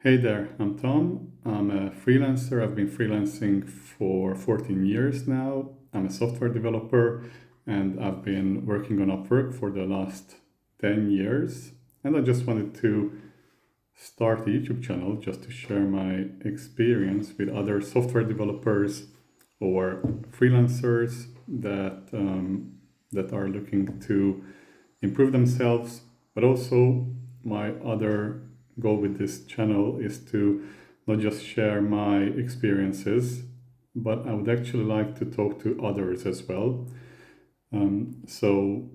Hey there, I'm Tom. I'm a freelancer. I've been freelancing for 14 years now. I'm a software developer and I've been working on Upwork for the last 10 years. And I just wanted to start a YouTube channel just to share my experience with other software developers or freelancers that are looking to improve themselves. But also, my other goal with this channel is to not just share my experiences, but I would actually like to talk to others as well. So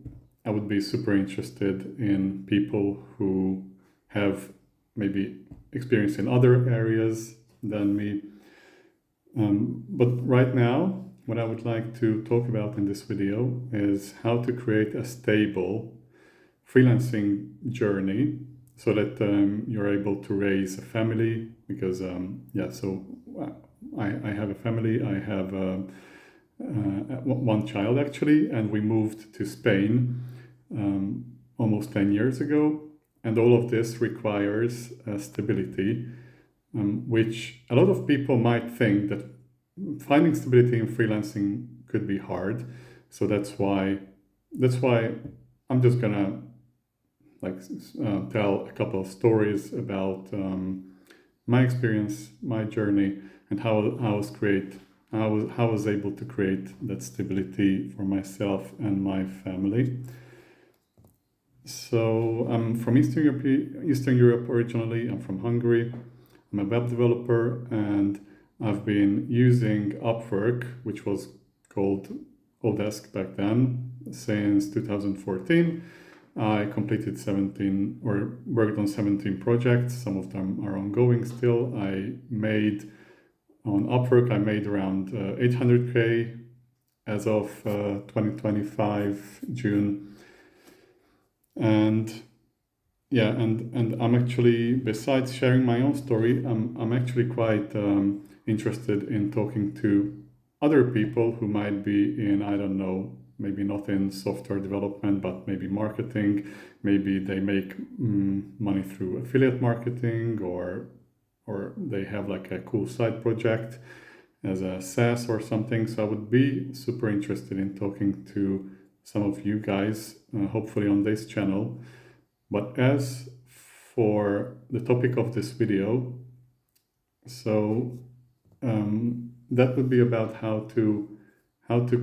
I would be super interested in people who have maybe experience in other areas than me. But right now, what I would like to talk about in this video is how to create a stable freelancing journey so that you're able to raise a family because I have a family. I have one child actually, and we moved to Spain almost 10 years ago, and all of this requires stability, which a lot of people might think that finding stability in freelancing could be hard. So that's why I'm just gonna like tell a couple of stories about my experience, my journey, and how I was able to create that stability for myself and my family. So I'm from Eastern Europe originally. I'm from Hungary. I'm a web developer, and I've been using Upwork, which was called Odesk back then, since 2014. I completed 17 or worked on 17 projects. Some of them are ongoing still. On Upwork, I made around 800K as of 2025 June. And yeah, and I'm actually, besides sharing my own story, I'm actually quite interested in talking to other people who might be in, I don't know, maybe not in software development, but maybe marketing. Maybe they make money through affiliate marketing, or they have like a cool side project as a SaaS or something. So I would be super interested in talking to some of you guys, hopefully on this channel. But as for the topic of this video, so that would be about how to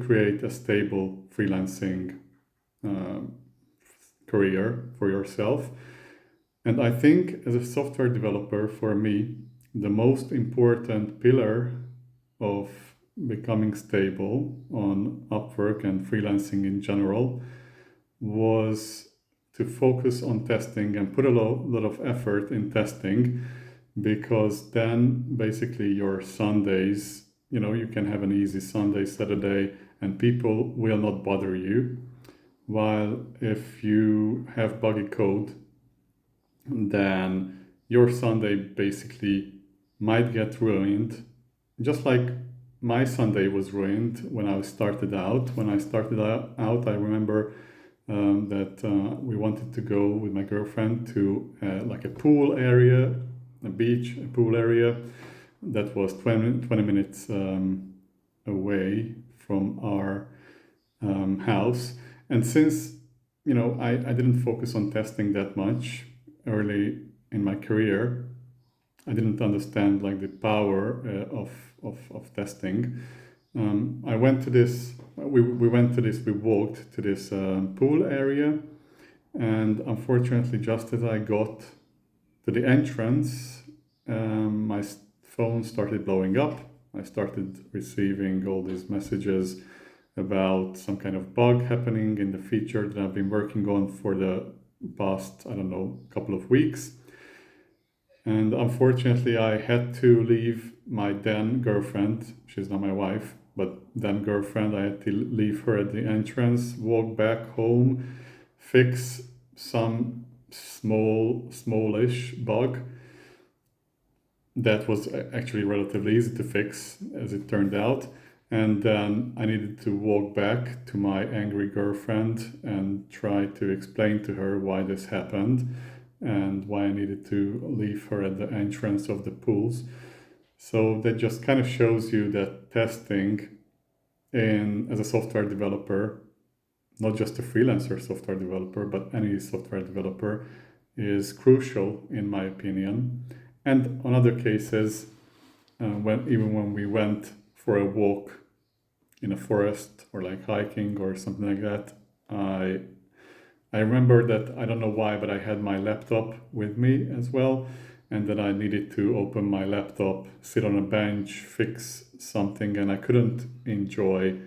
create a stable freelancing uh, career for yourself. And I think as a software developer, for me, the most important pillar of becoming stable on Upwork and freelancing in general was to focus on testing and put a lot of effort in testing, because then basically your Sundays, you can have an easy Sunday, Saturday, and people will not bother you. While if you have buggy code, then your Sunday basically might get ruined. Just like my Sunday was ruined when I started out. When I started out, I remember that we wanted to go with my girlfriend to like a pool area, a pool area that was 20 minutes away from our house. And since, I didn't focus on testing that much early in my career, I didn't understand like the power of testing. I went to this, we went to this, we walked to this pool area, and unfortunately, just as I got to the entrance, my phone started blowing up. I started receiving all these messages about some kind of bug happening in the feature that I've been working on for the past, I don't know, couple of weeks. And unfortunately, I had to leave my then girlfriend. She's not my wife, but then girlfriend. I had to leave her at the entrance, walk back home, fix some smallish bug that was actually relatively easy to fix, as it turned out. And then I needed to walk back to my angry girlfriend and try to explain to her why this happened. and why I needed to leave her at the entrance of the pools. So that just kind of shows you that testing as a software developer, not just a freelancer software developer, but any software developer, is crucial in my opinion. And on other cases, when we went for a walk in a forest or like hiking or something like that, I remember that, I don't know why, but I had my laptop with me as well, and that I needed to open my laptop, sit on a bench, fix something, and I couldn't enjoy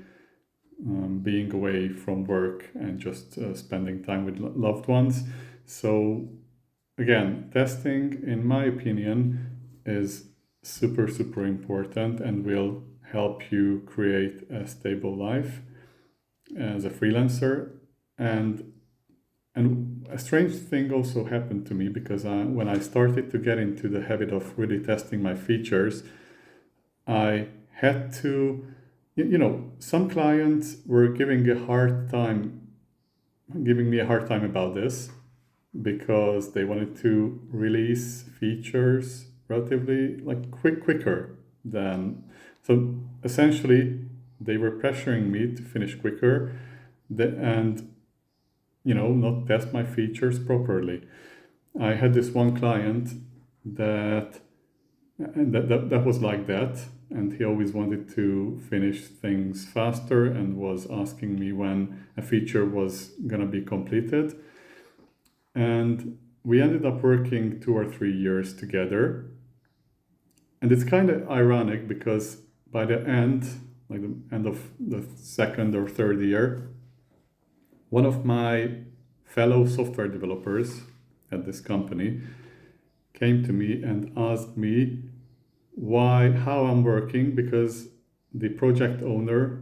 being away from work and just spending time with loved ones. So again, testing, in my opinion, is super, super important and will help you create a stable life as a freelancer. And a strange thing also happened to me, because when I started to get into the habit of really testing my features, I had to, some clients were giving me a hard time about this, because they wanted to release features relatively like quicker than, so essentially they were pressuring me to finish quicker and not test my features properly. I had this one client that that was like that, and he always wanted to finish things faster and was asking me when a feature was gonna be completed. And we ended up working 2 or 3 years together. And it's kind of ironic, because by the end, like the end of the second or third year, one of my fellow software developers at this company came to me and asked me how I'm working, because the project owner,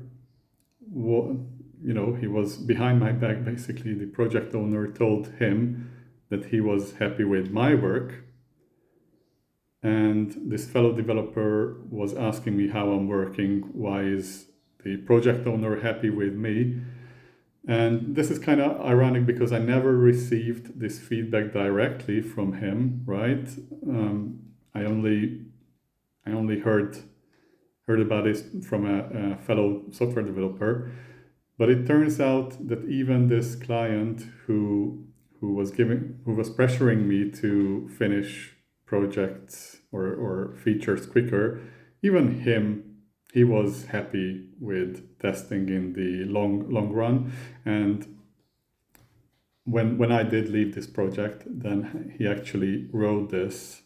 he was behind my back. Basically, the project owner told him that he was happy with my work, and this fellow developer was asking me how I'm working. Why is the project owner happy with me? And this is kind of ironic, because I never received this feedback directly from him, right? I only heard about this from a fellow software developer. But it turns out that even this client who was pressuring me to finish projects or features quicker, even he was happy with testing in the long run. And when I did leave this project, then he actually wrote this,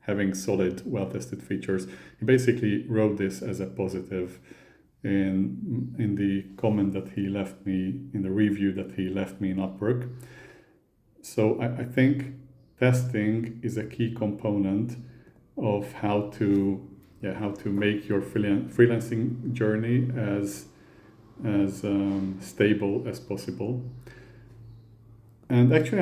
having solid, well-tested features. He basically wrote this as a positive in the comment that he left me, in the review that he left me in Upwork. So I think testing is a key component of how to make your freelancing journey as stable as possible. And actually,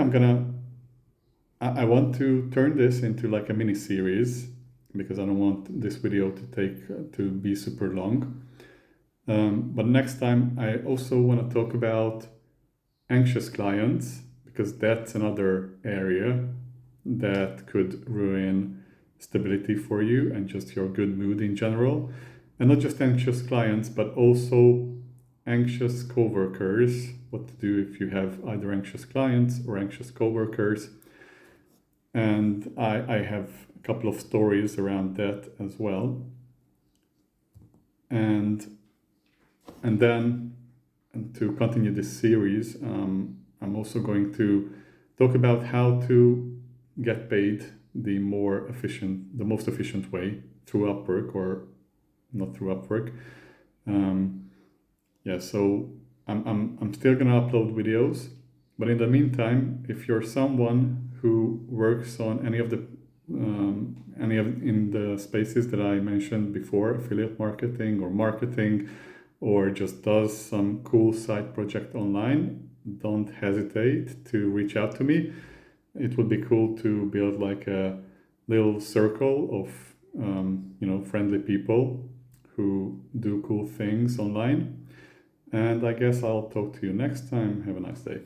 I want to turn this into like a mini series, because I don't want this video to be super long. But next time, I also want to talk about anxious clients, because that's another area that could ruin stability for you and just your good mood in general. And not just anxious clients, but also anxious coworkers. What to do if you have either anxious clients or anxious coworkers. And I have a couple of stories around that as well. And then, and to continue this series, I'm also going to talk about how to get paid the most efficient way through Upwork, or not through Upwork. So I'm still gonna upload videos, but in the meantime, if you're someone who works on any of in the spaces that I mentioned before, affiliate marketing or just does some cool side project online, don't hesitate to reach out to me. It would be cool to build like a little circle of friendly people who do cool things online. And I guess I'll talk to you next time. Have a nice day.